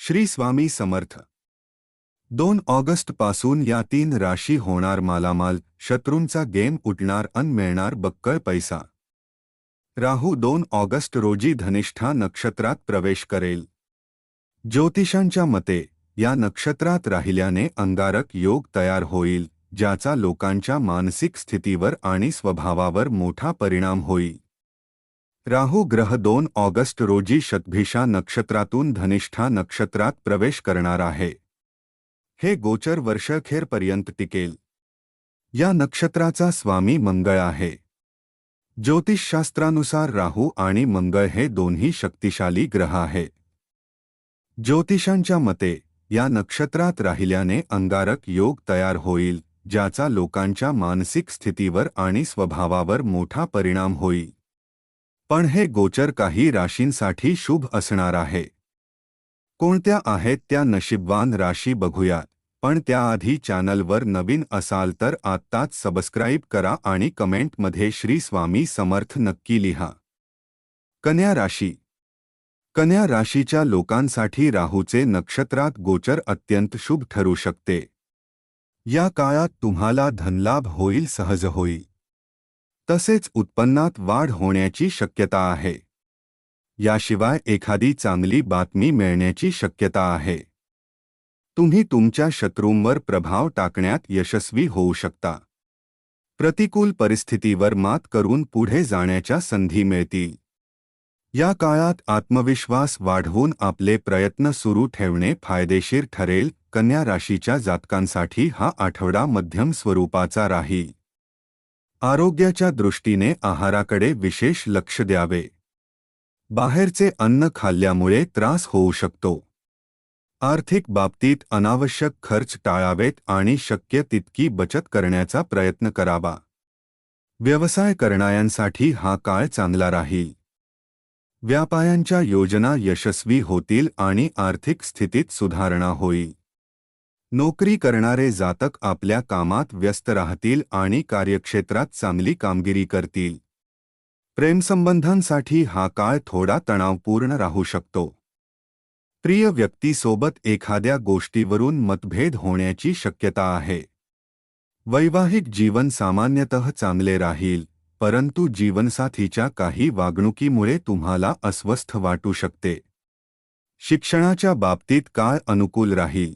Shri Swami Samarth. 2 August पासून या 3 राशी होणार मालामाल, शत्रूंचा गेम उठणार अन मिळणार बक्कळ पैसा। राहू 2 ऑगस्ट रोजी धनिष्ठा नक्षत्रात प्रवेश करेल। ज्योतिषांच्या मते या नक्षत्रात राहिल्याने अंगारक योग तयार होईल, ज्याचा लोकांच्या मानसिक स्थितीवर आणि स्वभावावर मोठा परिणाम होईल। राहू ग्रह 2 ऑगस्ट रोजी शतभिषा नक्षत्रातून धनिष्ठा नक्षत्रात प्रवेश करणार आहे। हे गोचर वर्षअखेरपर्यंत टिकेल। या नक्षत्राचा स्वामी मंगळ आहे। ज्योतिषशास्त्रानुसार राहू आणि मंगळ हे दोन्ही शक्तिशाली ग्रह आहेत। ज्योतिषांच्या मते या नक्षत्रात राहिल्याने अंगारक योग तयार होईल, ज्याचा लोकांच्या मानसिक स्थितीवर आणि स्वभावावर मोठा परिणाम होईल। पण हे गोचर काही राशींसाठी शुभ असणार आहे। कोणत्या आहेत त्या नशीबवान राशी बघूयात, पण त्याआधी चॅनलवर नवीन असाल तर आत्ताच सबस्क्राईब करा आणि कमेंटमध्ये श्री स्वामी समर्थ नक्की लिहा। कन्या राशी। कन्या राशीच्या लोकांसाठी राहूचे नक्षत्रात गोचर अत्यंत शुभ ठरू शकते। या काळात तुम्हाला धनलाभ होईल, सहज होईल। तसेच उत्पन्नात वाढ होण्याची शक्यता आहे। याशिवाय एखादी चांगली बातमी मिळण्याची शक्यता आहे। तुम्ही तुमच्या शत्रूंवर प्रभाव टाकण्यात यशस्वी होऊ शकता। प्रतिकूल परिस्थितीवर मात करून पुढे जाण्याच्या संधी मिळतील। या काळात आत्मविश्वास वाढवून आपले प्रयत्न सुरू ठेवणे फायदेशीर ठरेल। कन्या राशीच्या जातकांसाठी हा आठवडा मध्यम स्वरूपाचा राहील। आरोग्याच्या दृष्टीने आहाराकडे विशेष लक्ष द्यावे। बाहेरचे अन्न खाल्ल्यामुळे त्रास होऊ शकतो। आर्थिक बाबतीत अनावश्यक खर्च टाळावेत आणि शक्य तितकी बचत करण्याचा प्रयत्न करावा। व्यवसाय करणाऱ्यांसाठी हा काळ चांगला राहील। व्यापाऱ्यांच्या योजना यशस्वी होतील आणि आर्थिक स्थितीत सुधारणा होईल। नोकरी करणारे जातक आपल्या कामात व्यस्त राहतील आणि कार्यक्षेत्रात चांगली कामगिरी करतील। प्रेमसंबंधांसाठी हा काळ थोडा तणावपूर्ण राहू शकतो। प्रिय व्यक्तीसोबत एखाद्या गोष्टीवरून मतभेद होण्याची शक्यता आहे। वैवाहिक जीवन सामान्यतः चांगले राहील, परंतु जीवनसाथीच्या काही वागणुकीमुळे तुम्हाला अस्वस्थ वाटू शकते। शिक्षणाच्या बाबतीत काळ अनुकूल राहील।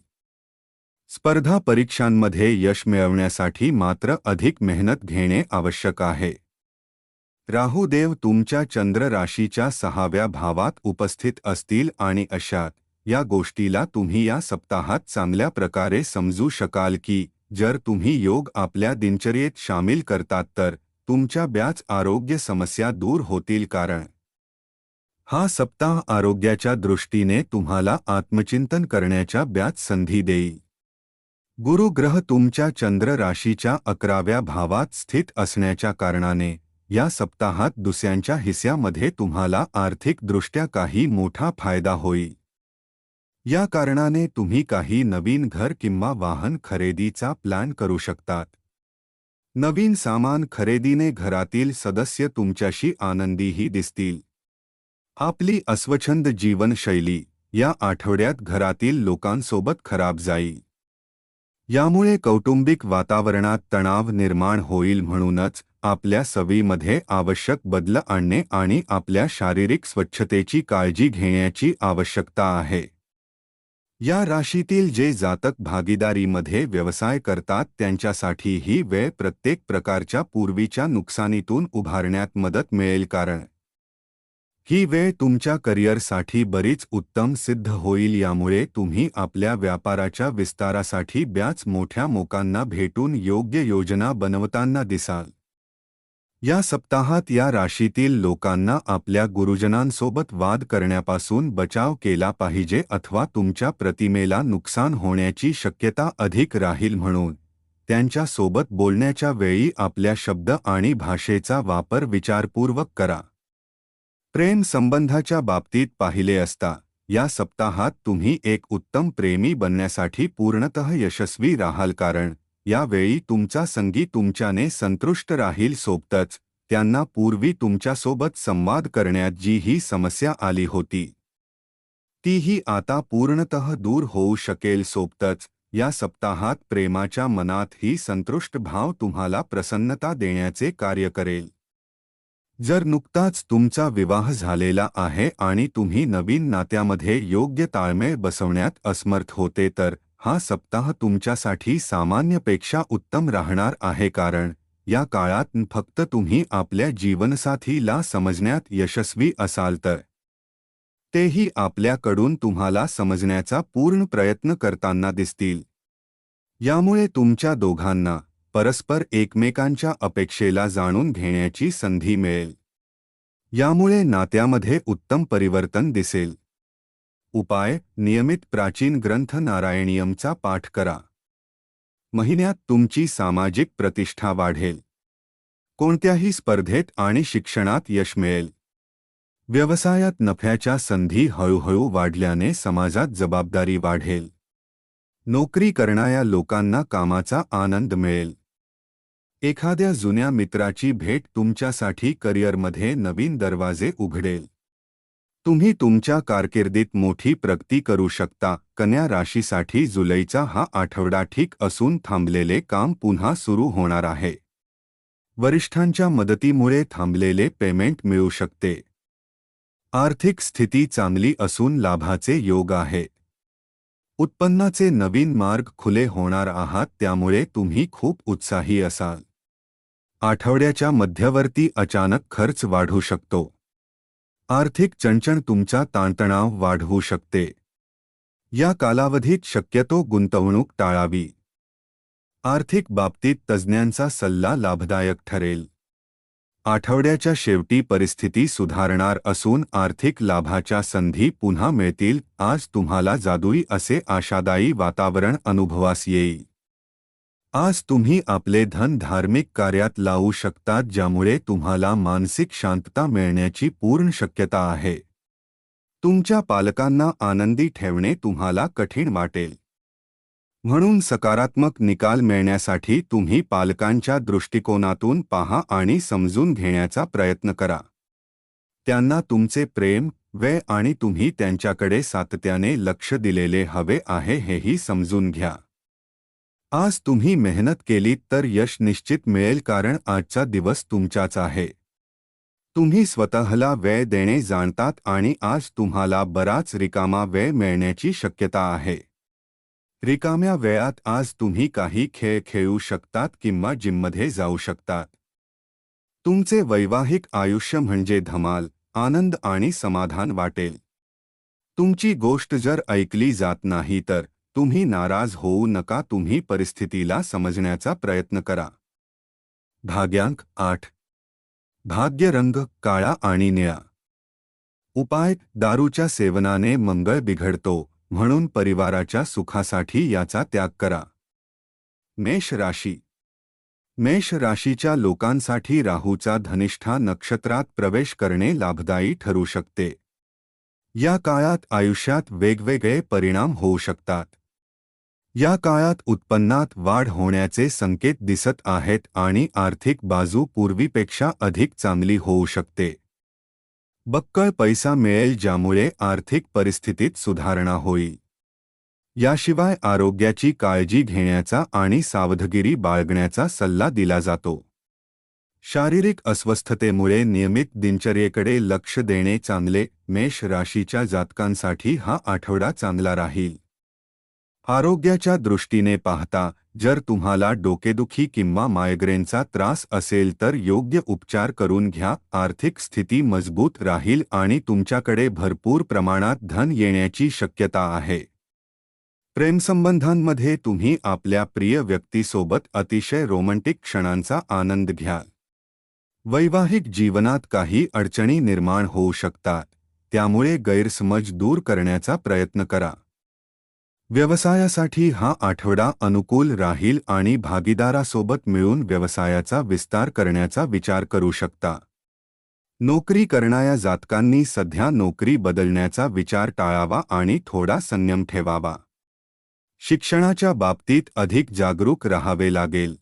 स्पर्धा परीक्षांमध्ये यश मिळवण्यासाठी मात्र अधिक मेहनत घेणे आवश्यक आहे। राहू देव तुमच्या चंद्र राशीच्या 6व्या भावात उपस्थित असतील आणि अशात या गोष्टीला तुम्ही या सप्ताहात चांगल्या प्रकारे समजू शकाल की जर तुम्ही योग आपल्या दिनचर्येत शामिल करतात तर तुमच्या बऱ्याच आरोग्य समस्या दूर होतील। कारण हा सप्ताह आरोग्याच्या दृष्टीने तुम्हाला आत्मचिंतन करण्याच्या बऱ्याच संधी देईल। गुरु ग्रह तुमच्या चंद्र राशीच्या 11व्या भावात स्थित असण्याच्या कारणाने या सप्ताहात दुसऱ्यांच्या हिस्स्यामध्ये तुम्हाला आर्थिकदृष्ट्या काही मोठा फायदा होईल। या कारणाने तुम्ही काही नवीन घर किंवा वाहन खरेदीचा प्लॅन करू शकतात। नवीन सामान खरेदीने घरातील सदस्य तुमच्याशी आनंदीही दिसतील। आपली अस्वच्छंद जीवनशैली या आठवड्यात घरातील लोकांसोबत खराब जाईल। यामुळे कौटुंबिक वातावरणात तणाव निर्माण होईल। म्हणूनच आपल्या सवयीमध्ये आवश्यक बदल आणणे आणि आपल्या शारीरिक स्वच्छतेची काळजी घेण्याची आवश्यकता आहे। या राशीतील जे जातक भागीदारीमध्ये व्यवसाय करतात त्यांच्यासाठी ही वेळ प्रत्येक प्रकारच्या पूर्वीच्या नुकसानीतून उभारण्यात मदत मिळेल। कारण ही वेळ तुमच्या करिअरसाठी बरीच उत्तम सिद्ध होईल। यामुळे तुम्ही आपल्या व्यापाराच्या विस्तारासाठी बऱ्याच मोठ्या मोकांना भेटून योग्य योजना बनवताना दिसाल। या सप्ताहात या राशीतील लोकांना आपल्या गुरुजनांसोबत वाद करण्यापासून बचाव केला पाहिजे अथवा तुमच्या प्रतिमेला नुकसान होण्याची शक्यता अधिक राहील। म्हणून त्यांच्या सोबत बोलण्याच्या वेळी आपल्या शब्द आणि भाषेचा वापर विचारपूर्वक करा। प्रेम संबंधाच्या बाबतीत पाहिले असता या सप्ताहात तुम्ही एक उत्तम प्रेमी बनण्यासाठी पूर्णतः यशस्वी राहाल। कारण यावेळी तुमचा संगी तुमच्याने संतुष्ट राहील। सोबतच त्यांना पूर्वी तुमच्यासोबत संवाद करण्यात जी ही समस्या आली होती तीही आता पूर्णतः दूर होऊ शकेल. सोबतच या सप्ताहात प्रेमाच्या मनात ही संतुष्ट भाव तुम्हाला प्रसन्नता देण्याचे कार्य करेल. जर नुकताच तुमचा विवाह झालेला आहे आणि तुम्ही नवीन नात्यामध्ये योग्य ताळमेळ बसवण्यात असमर्थ होते तर हा सप्ताह तुमच्यासाठी सामान्यपेक्षा उत्तम राहणार आहे. कारण या काळात फक्त तुम्ही आपल्या जीवनसाथीला समजण्यात यशस्वी असाल तर तेही आपल्याकडून तुम्हाला समजण्याचा पूर्ण प्रयत्न करताना दिसतील. यामुळे तुमच्या दोघांना परस्पर एकमेकांच्या अपेक्षेला जाणून घेण्याची संधी मिळेल. यामुळे नात्यामध्ये उत्तम परिवर्तन दिसेल. उपाय: नियमित प्राचीन ग्रंथ नारायणीयमचा पाठ करा. महिन्यात तुमची सामाजिक प्रतिष्ठा वाढेल. कोणत्याही स्पर्धेत आणि शिक्षणात यश मिळेल. व्यवसायात नफ्याच्या संधी हळूहळू वाढल्याने समाजात जबाबदारी वाढेल. नोकरी करणाऱ्या लोकांना कामाचा आनंद मिळेल. एखाद्या जुन्या मित्राची भेट तुमच्यासाठी करिअरमध्ये नवीन दरवाजे उघडेल. तुम्ही तुमच्या कारकिर्दीत मोठी प्रगती करू शकता. कन्या राशीसाठी जुलैचा हा आठवडा ठीक असून थांबलेले काम पुन्हा सुरू होणार आहे. वरिष्ठांच्या मदतीमुळे थांबलेले पेमेंट मिळू शकते. आर्थिक स्थिती चांगली असून लाभाचे योग आहे. उत्पन्नाचे नवीन मार्ग खुले होणार आहात, त्यामुळे तुम्ही खूप उत्साही असाल. आठवड्याच्या मध्यवर्ती अचानक खर्च वाढू शकतो. आर्थिक चणचण तुमचा ताणतणाव वाढवू शकते. या कालावधीत शक्यतो गुंतवणूक टाळावी. आर्थिक बाबतीत तज्ज्ञांचा सल्ला लाभदायक ठरेल. आठवड्याच्या शेवटी परिस्थिती सुधारणार असून आर्थिक लाभाच्या संधी पुन्हा मिळतील. आज तुम्हाला जादुई असे आशादायी वातावरण अनुभवास येईल. आज तुम्ही आपले धन धार्मिक कार्यात लावू शकतात, ज्यामुळे तुम्हाला मानसिक शांतता मिळण्याची पूर्ण शक्यता आहे. तुमच्या पालकांना आनंदी ठेवणे तुम्हाला कठीण वाटेल. म्हणून सकारात्मक निकाल मिळण्यासाठी तुम्ही पालकांच्या दृष्टिकोनातून पहा आणि समजून घेण्याचा प्रयत्न करा. त्यांना तुमचे प्रेम, वेळ आणि तुम्ही त्यांच्याकडे सातत्याने लक्ष दिलेले हवे आहे हेही समजून घ्या. आज तुम्ही मेहनत केलीत तर यश निश्चित मिळेल, कारण आजचा दिवस तुमचाच आहे. तुम्ही स्वतःला वेळ देणे जाणतात आणि आज तुम्हाला बराच रिकामा वेळ मिळण्याची शक्यता आहे. रिकाम्या वेळात आज तुम्ही काही खेळ खेळू शकतात किंवा जिममध्ये जाऊ शकतात. तुमचे वैवाहिक आयुष्य म्हणजे धमाल, आनंद आणि समाधान वाटेल. तुमची गोष्ट जर ऐकली जात नाही तर तुम्ही नाराज होऊ नका. तुम्ही परिस्थितीला समजण्याचा प्रयत्न करा. भाग्यांक 8. भाग्य रंग काळा आणि निळा. उपाय: दारूच्या सेवनाने मंगळ बिघडतो, म्हणून परिवाराच्या सुखासाठी याचा त्याग करा. मेष राशी. मेष राशीच्या लोकांसाठी राहूचा धनिष्ठा नक्षत्रात प्रवेश करणे लाभदायी ठरू शकते. या काळात आयुष्यात वेगवेगळे परिणाम होऊ शकतात. या काळात उत्पन्नात वाढ होण्याचे संकेत दिसत आहेत आणि आर्थिक बाजू पूर्वीपेक्षा अधिक चांगली होऊ शकते. बक्कळ पैसा मिळेल, ज्यामुळे आर्थिक परिस्थितीत सुधारणा होईल. याशिवाय आरोग्याची काळजी घेण्याचा आणि सावधगिरी बाळगण्याचा सल्ला दिला जातो. शारीरिक अस्वस्थतेमुळे नियमित दिनचर्येकडे लक्ष देणे चांगले. मेष राशीच्या जातकांसाठी हा आठवडा चांगला राहील. आरोग्याच्या दृष्टीने पाहता जर तुम्हाला डोकेदुखी किंवा मायग्रेनचा त्रास असेल तर योग्य उपचार करून घ्या. आर्थिक स्थिती मजबूत राहील आणि तुमच्याकडे भरपूर प्रमाणात धन येण्याची शक्यता आहे. प्रेमसंबंधांमध्ये तुम्ही आपल्या प्रिय व्यक्तीसोबत अतिशय रोमँटिक क्षणांचा आनंद घ्याल. वैवाहिक जीवनात काही अडचणी निर्माण होऊ शकतात, त्यामुळे गैरसमज दूर करण्याचा प्रयत्न करा. व्यवसायासाठी हा आठवडा अनुकूल राहील आणि भागीदारासोबत मिळून व्यवसायाचा विस्तार करण्याचा विचार करू शकता. नोकरी करणाऱ्या जातकांनी सध्या नोकरी बदलण्याचा विचार टाळावा आणि थोडा संयम ठेवावा. शिक्षणाच्या बाबतीत अधिक जागरूक राहावे लागेल.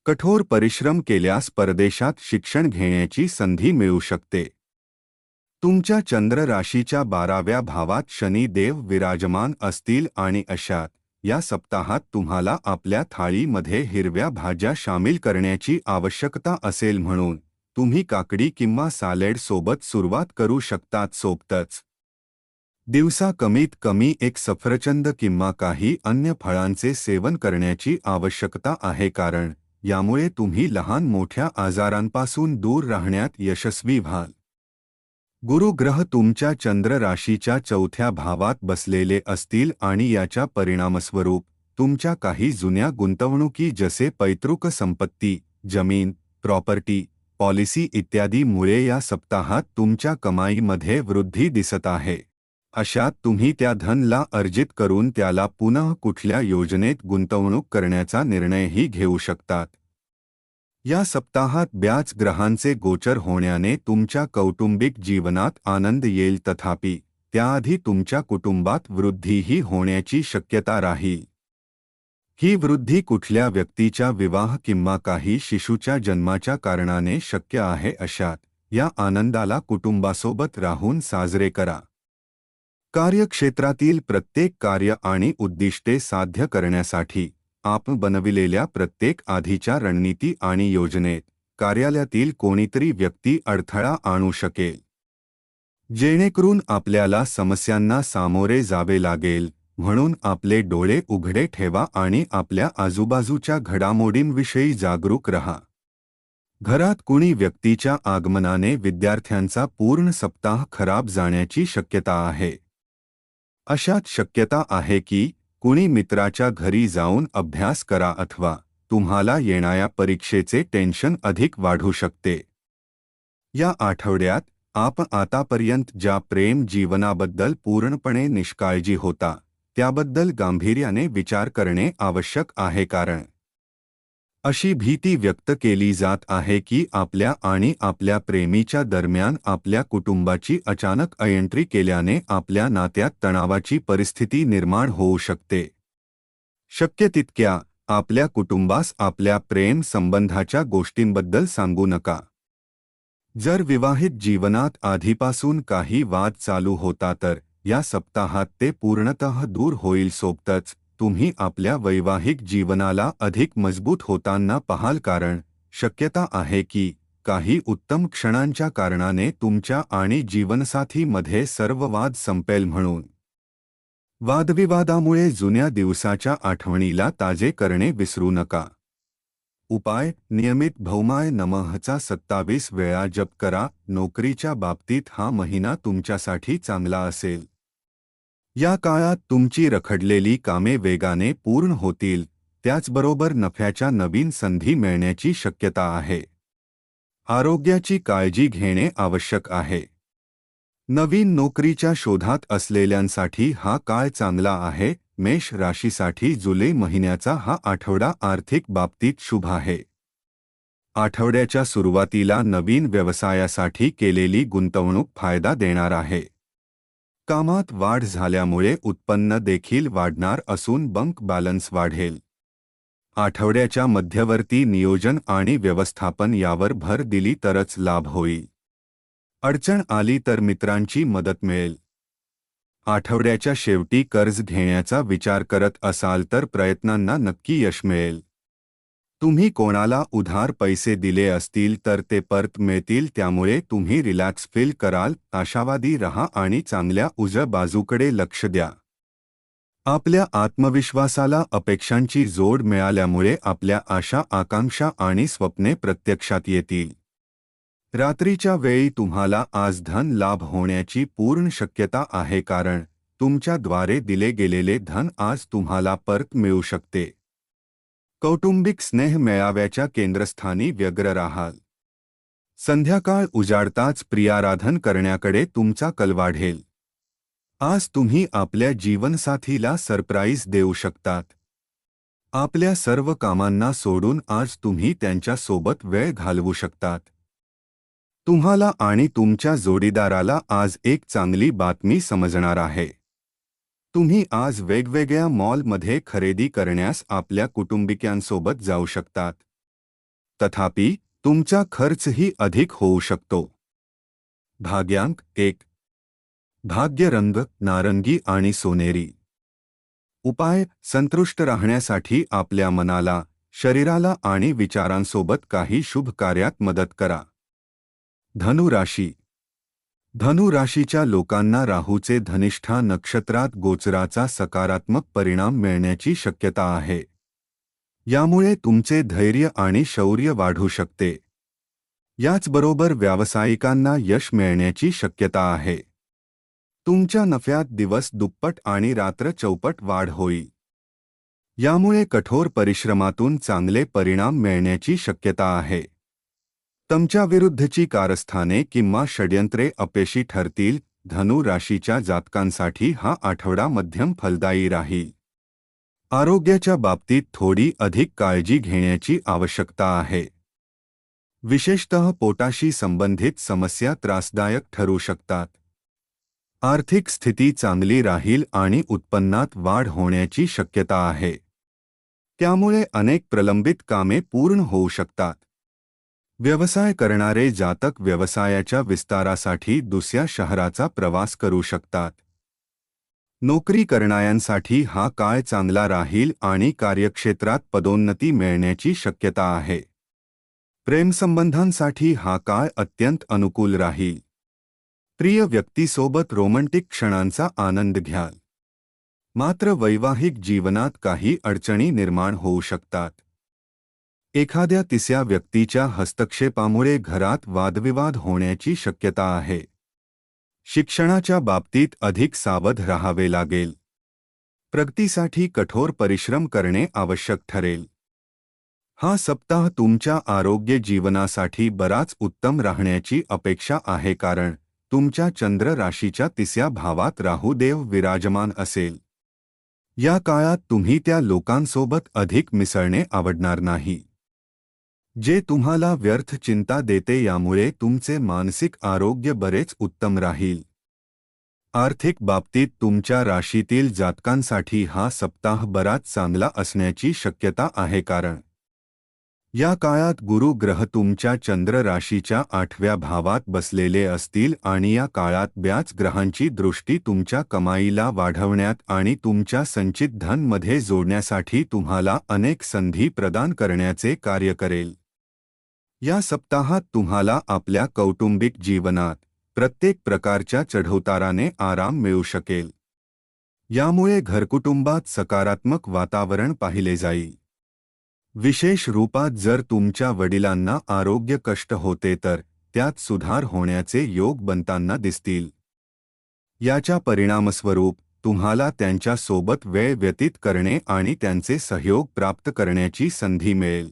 कठोर परिश्रम केल्यास परदेशात शिक्षण घेण्याची संधी मिळू शकते. तुमच्या चंद्र राशीच्या 12व्या भावात शनी देव विराजमान असतील आणि अशात या सप्ताहात तुम्हाला आपल्या थाळीमध्ये हिरव्या भाज्या शामिल करण्याची आवश्यकता असेल, म्हणून तुम्ही काकडी किंवा सॅलड सोबत सुरुवात करू शकतात. सोबतच दिवसा कमीत कमी एक सफरचंद किंवा काही अन्य फळांचे सेवन करण्याची आवश्यकता आहे, कारण यामुळे तुम्ही लहान मोठ्या आजारांपासून दूर राहण्यात यशस्वी व्हाल. गुरु ग्रह तुमच्या चंद्र राशीच्या 4थ्या भावात बसलेले असतील आणि याच्या परिणामस्वरूप तुमच्या काही जुन्या गुंतवणुकी जसे पैतृक संपत्ती, जमीन, प्रॉपर्टी, पॉलिसी इत्यादी मुळे या सप्ताहात तुमच्या कमाईमध्ये वृद्धी दिसत आहे. अशात तुम्ही त्या धनला अर्जित करून त्याला पुन्हा कुठल्या योजनेत गुंतवणूक करण्याचा निर्णयही घेऊ शकतात. या सप्ताहात ब्याच ग्रहांचे गोचर होण्याने तुमच्या कौटुंबिक जीवनात आनंद येईल, तथापि त्याआधी तुमच्या कुटुंबात वृद्धीही होण्याची शक्यता राहील. ही वृद्धी कुठल्या व्यक्तीच्या विवाह किंवा काही शिशुच्या जन्माच्या कारणाने शक्य आहे. अशात या आनंदाला कुटुंबासोबत राहून साजरे करा. कार्यक्षेत्रातील प्रत्येक कार्य आणि उद्दिष्टे साध्य करण्यासाठी आपण बनविलेल्या प्रत्येक आधीच्या रणनीती आणि योजनेत कार्यालयातील कोणीतरी व्यक्ती अडथळा आणू शकेल, जेणेकरून आपल्याला समस्यांना सामोरे जावे लागेल. म्हणून आपले डोळे उघडे ठेवा आणि आपल्या आजूबाजूच्या घडामोडींविषयी जागरूक रहा. घरात कुणी व्यक्तीच्या आगमनाने विद्यार्थ्यांचा पूर्ण सप्ताह खराब जाण्याची शक्यता आहे. अशात शक्यता आहे की कुणी मित्राच्या घरी जाऊन अभ्यास करा अथवा तुम्हाला येणाऱ्या परीक्षेचे टेन्शन अधिक वाढू शकते. या आठवड्यात आपण आतापर्यंत ज्या प्रेम जीवनाबद्दल पूर्णपणे निष्काळजी होता त्याबद्दल गांभीर्याने विचार करणे आवश्यक आहे, कारण अशी भीती व्यक्त केली जात आहे की आपल्या आणि आपल्या प्रेमीच्या दरम्यान आपल्या कुटुंबाची अचानक एंट्री केल्याने आपल्या नात्यात तणावाची परिस्थिती निर्माण होऊ शकते. शक्य तितक्या आपल्या कुटुंबास आपल्या प्रेम संबंधाच्या गोष्टींबद्दल सांगू नका. जर विवाहित जीवनात आधीपासून काही वाद चालू होता तर या सप्ताहात ते पूर्णतः दूर होईल. सोबतच तुम्ही आपल्या वैवाहिक जीवनाला अधिक मजबूत होताना पाहाल, कारण शक्यता आहे की काही उत्तम क्षणांच्या कारणाने तुमच्या आणि जीवनसाथीमध्ये सर्व वाद संपेल. म्हणून वादविवादामुळे जुन्या दिवसाच्या आठवणीला ताजे करणे विसरू नका. उपाय: नियमित भौमाय नमःचा 27 वेळा जप करा. नोकरीच्या बाबतीत हा महिना तुमच्यासाठी चांगला असेल. या काळात तुमची रखडलेली कामे वेगाने पूर्ण होतील, त्याचबरोबर नफ्याच्या नवीन संधी मिळण्याची शक्यता आहे. आरोग्याची काळजी घेणे आवश्यक आहे. नवीन नोकरीच्या शोधात असलेल्यांसाठी हा काळ चांगला आहे. मेष राशीसाठी जुलै महिन्याचा हा आठवडा आर्थिक बाबतीत शुभ आहे. आठवड्याच्या सुरुवातीला नवीन व्यवसायासाठी केलेली गुंतवणूक फायदा देणार आहे. कामात वाढ झाल्यामुळे उत्पन्न देखील वाढणार असून बँक बॅलन्स वाढेल. आठवड्याच्या मध्यवर्ती नियोजन आणि व्यवस्थापन यावर भर दिली तरच लाभ होईल. अडचण आली तर मित्रांची मदत मिळेल. आठवड्याच्या शेवटी कर्ज घेण्याचा विचार करत असाल तर प्रयत्नांना नक्की यश मिळेल. तुम्ही कोणाला उधार पैसे दिले असतील तर ते परत मिळतील, त्यामुळे तुम्ही रिलॅक्स फील कराल. आशावादी रहा आणि चांगल्या उजव्या बाजूकडे लक्ष द्या. आपल्या आत्मविश्वासाला अपेक्षांची जोड मिळाल्यामुळे आपल्या आशा, आकांक्षा आणि स्वप्ने प्रत्यक्षात येतील. रात्रीच्या वेळी तुम्हाला आज धन लाभ होण्याची पूर्ण शक्यता आहे, कारण तुमच्याद्वारे दिले गेलेले धन आज तुम्हाला परत मिळू शकते. कौटुंबिक स्नेह मेळाव्याच्या केंद्रस्थानी व्यग्र राहाल. संध्याकाळ उजाडताच प्रियाराधन करण्याकडे तुमचा कल वाढेल. आज तुम्ही आपल्या जीवनसाथीला सरप्राईज देऊ शकतात. आपल्या सर्व कामांना सोडून आज तुम्ही त्यांच्या सोबत वेळ घालवू शकतात. तुम्हाला आणि तुमच्या जोडीदाराला आज एक चांगली बातमी समजणार आहे. तुम्ही आज वेगवेगळ्या मॉलमध्ये खरेदी करण्यास आपल्या कुटुंबियांसोबत जाऊ शकतात. तथापि तुमचा खर्चही अधिक होऊ शकतो. भाग्यांक 1. भाग्यरंग नारंगी आणि सोनेरी. उपाय: संतुष्ट राहण्यासाठी आपल्या मनाला, शरीराला आणि विचारांसोबत काही शुभ कार्यात मदत करा. धनु राशी. धनु राशीच्या लोकांना राहूचे धनिष्ठा नक्षत्रात गोचराचा सकारात्मक परिणाम मिळण्याची शक्यता आहे. यामुळे तुमचे धैर्य आणि शौर्य वाढू शकते. याचबरोबर व्यावसायिकांना यश मिळण्याची शक्यता आहे. तुमच्या नफ्यात दिवस दुप्पट आणि रात्र चौपट वाढ होईल. यामुळे कठोर परिश्रमातून चांगले परिणाम मिळण्याची शक्यता आहे. तुमच्या विरुद्धची कारस्थाने किंवा षड्यंत्रे अपयशी ठरतील. धनु राशीच्या जातकांसाठी हा आठवडा मध्यम फलदायी राहील. आरोग्याच्या बाबतीत थोडी अधिक काळजी घेण्याची आवश्यकता आहे. विशेषतः पोटाशी संबंधित समस्या त्रासदायक ठरू शकतात. आर्थिक स्थिती चांगली राहील आणि उत्पन्नात वाढ होण्याची शक्यता आहे. त्यामुळे अनेक प्रलंबित कामे पूर्ण होऊ शकतात. व्यवसाय करणारे जातक व्यवसायाच्या विस्तारासाठी दुसऱ्या शहराचा प्रवास करू शकतात. नोकरी करणाऱ्यांसाठी हा काळ चांगला राहील आणि कार्यक्षेत्रात पदोन्नती मिळण्याची शक्यता आहे. प्रेमसंबंधांसाठी हा काळ अत्यंत अनुकूल राहील. प्रिय व्यक्तीसोबत रोमॅन्टिक क्षणांचा आनंद घ्याल. मात्र वैवाहिक जीवनात काही अडचणी निर्माण होऊ शकतात. एखाद्या तिसऱ्या व्यक्तीच्या हस्तक्षेपामुळे घरात वादविवाद होण्याची शक्यता आहे. शिक्षणाच्या बाबतीत अधिक सावध राहावे लागेल. प्रगतीसाठी कठोर परिश्रम करणे आवश्यक ठरेल. हा सप्ताह तुमच्या आरोग्य जीवनासाठी बराच उत्तम राहण्याची अपेक्षा आहे, कारण तुमच्या चंद्र राशीच्या 3ऱ्या भावात राहू देव विराजमान असेल. या काळात तुम्ही त्या लोकांसोबत अधिक मिसळणे आवडणार नाही, जे तुम्हाला व्यर्थ चिंता देते. यामुळे तुमचे मानसिक आरोग्य बरेच उत्तम राहील. आर्थिक बाबतीत तुमच्या राशीतील जातकांसाठी हा सप्ताह बराच चांगला असण्याची शक्यता आहे, कारण या काळात गुरु ग्रह तुमच्या चंद्र राशीच्या 8व्या भावात बसलेले असतील आणि या काळात ब्याज ग्रहांची दृष्टी तुमच्या कमाईला वाढवण्यात आणि तुमच्या संचित धन मध्ये जोडण्यासाठी तुम्हाला अनेक संधी प्रदान करण्याचे कार्य करेल. या सप्ताहात तुम्हाला आपल्या कौटुंबिक जीवनात प्रत्येक प्रकारच्या चढउताराने आराम मिळू शकेल. यामुळे घरकुटुंबात सकारात्मक वातावरण पाहिले जाईल. विशेष रूपात जर तुमच्या वडिलांना आरोग्य कष्ट होते तर त्यात सुधार होण्याचे योग बनताना दिसतील. याच्या परिणामस्वरूप तुम्हाला त्यांच्या सोबत वेळ व्यतीत करणे आणि त्यांचे सहयोग प्राप्त करण्याची संधी मिळेल.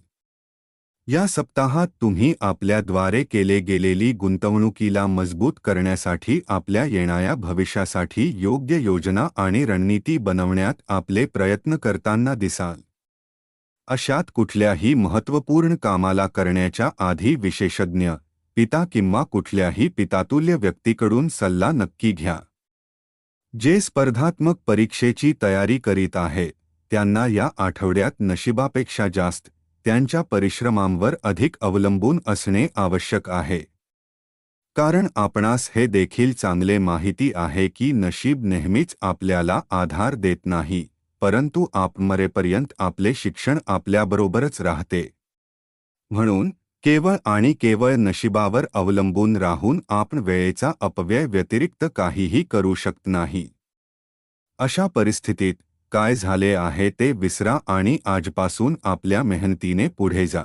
या सप्ताहात तुम्ही आपल्याद्वारे केले गेलेली गुंतवणुकीला मजबूत करण्यासाठी आपल्या येणाऱ्या भविष्यासाठी योग्य योजना आणि रणनीती बनवण्यात आपले प्रयत्न करताना दिसाल. अशात कुठल्याही महत्त्वपूर्ण कामाला करण्याच्या आधी विशेषज्ञ, पिता किंवा कुठल्याही पितातुल्य व्यक्तीकडून सल्ला नक्की घ्या. जे स्पर्धात्मक परीक्षेची तयारी करीत आहेत त्यांना या आठवड्यात नशिबापेक्षा जास्त त्यांच्या परिश्रमांवर अधिक अवलंबून असणे आवश्यक आहे. कारण आपणास हे देखील चांगले माहिती आहे की नशीब नेहमीच आपल्याला आधार देत नाही, परंतु मरेपर्यंत आपले शिक्षण आपल्याबरोबरच राहते. म्हणून केवळ आणि केवळ नशिबावर अवलंबून राहून आपण वेळेचा अपव्यय व्यतिरिक्त काहीही करू शकत नाही. अशा परिस्थितीत काय झाले आहे ते विसरा आणि आजपासून आपल्या मेहनतीने पुढे जा.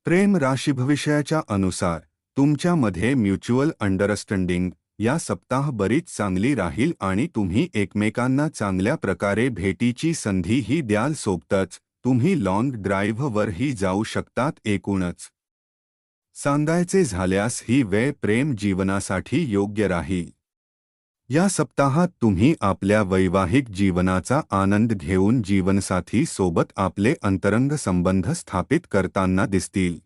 प्रेम राशी भविष्याच्या अनुसार तुमच्यामध्ये म्युच्युअल अंडरस्टँडिंग या सप्ताह बरीच चांगली राहील आणि तुम्ही एकमेकांना चांगल्या प्रकारे भेटीची संधीही द्याल. सोबतच तुम्ही लॉंग ड्राईव्हवरही जाऊ शकतात. एकूणच सांगायचे झाल्यास ही वेळ प्रेम जीवनासाठी योग्य राहील. या सप्ताहात तुम्ही आपल्या वैवाहिक जीवनाचा आनंद घेऊन जीवनसाथी सोबत आपले अंतरंग संबंध स्थापित करताना दिसतील.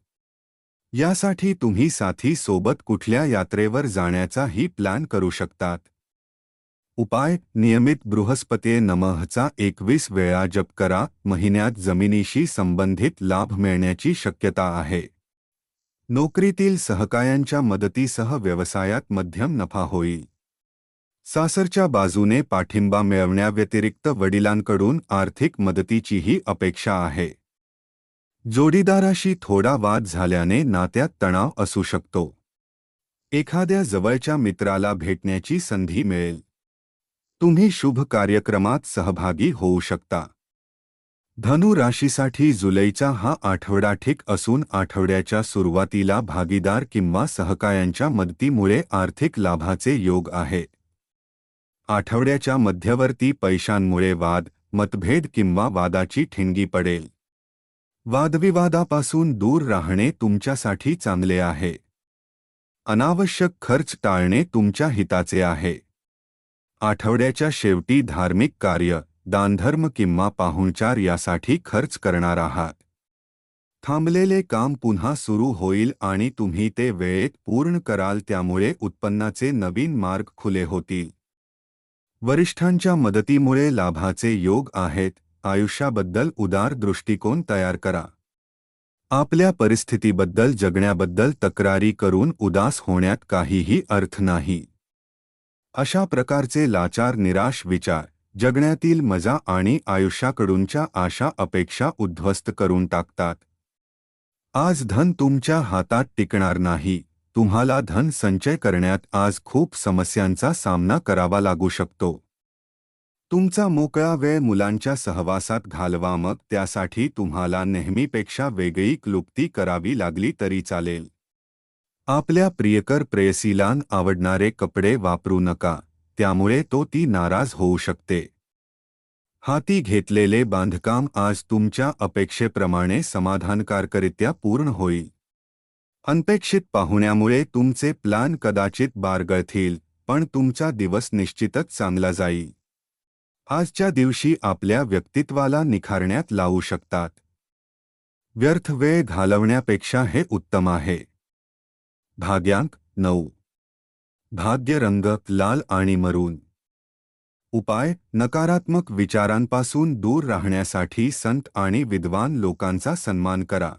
यासाठी तुम्ही साथी सोबत कुठल्या यात्रेवर जाण्याचाही प्लॅन करू शकतात. उपाय: नियमित बृहस्पती नमःचा 21 वेळा जप करा. महिन्यात जमिनीशी संबंधित लाभ मिळण्याची शक्यता आहे. नोकरीतील सहकायांच्या मदतीसह व्यवसायात मध्यम नफा होईल. सासरच्या बाजूने पाठिंबा मिळवण्याव्यतिरिक्त वडिलांकडून आर्थिक मदतीचीही अपेक्षा आहे. जोडीदाराशी थोडा वाद झाल्याने नात्यात तणाव असू शकतो. एखाद्या जवळच्या मित्राला भेटण्याची संधी मिळेल. तुम्ही शुभ कार्यक्रमात सहभागी होऊ शकता. धनु राशीसाठी जुलैचा हा आठवडा ठीक असून आठवड्याच्या सुरुवातीला भागीदार किंवा सहकायांच्या मदतीमुळे आर्थिक लाभाचे योग आहे. आठवड्याच्या मध्यवर्ती पैशांमुळे वाद, मतभेद किंवा वादाची ठिणगी पडेल. वादविवादापासून दूर राहणे तुमच्यासाठी चांगले आहे. अनावश्यक खर्च टाळणे तुमच्या हिताचे आहे. आठवड्याच्या शेवटी धार्मिक कार्य, दानधर्म किंवा पाहुणचार यासाठी खर्च करणार आहात. थांबलेले काम पुन्हा सुरू होईल आणि तुम्ही ते वेळेत पूर्ण कराल, त्यामुळे उत्पन्नाचे नवीन मार्ग खुले होतील. वरिष्ठांच्या मदतीमुळे लाभाचे योग आहेत. आयुष्याबद्दल उदार दृष्टिकोन तयार करा. आपल्या परिस्थितीबद्दल जगण्याबद्दल तक्रारी करून उदास होण्यात काहीही अर्थ नाही. अशा प्रकारचे लाचार निराश विचार जगण्यातील मजा आणि आयुष्याकडूनच्या आशा अपेक्षा उद्ध्वस्त करून टाकतात. आज धन तुमच्या हातात टिकणार नाही. तुम्हाला धन संचय करण्यात आज खूप समस्यांचा सामना करावा लागू शकतो. तुमचा मोकळा वेळ मुलांच्या सहवासात घालवा, मग त्यासाठी तुम्हाला नेहमीपेक्षा वेगळी क्लुप्ती करावी लागली तरी चालेल. आपल्या प्रियकर प्रेयसीला आवडणारे कपडे वापरू नका, त्यामुळे ती नाराज होऊ शकते. हाती घेतलेले बांधकाम आज तुमच्या अपेक्षेप्रमाणे समाधानकारकरित्या पूर्ण होईल. अनपेक्षित पाहुण्यामुळे तुमचे प्लान कदाचित बारगळतील, पण तुमचा दिवस निश्चितच चांगला जाईल. आजच्या दिवशी आपल्या व्यक्तित्वाला निखारण्यात लावू शकतात. व्यर्थ वेळ घालवण्यापेक्षा हे उत्तम आहे. भाग्यांक 9. भाग्य रंग लाल आणि मरून. उपाय: नकारात्मक विचारांपासून दूर राहण्यासाठी संत आणि विद्वान लोकांचा सन्मान करा.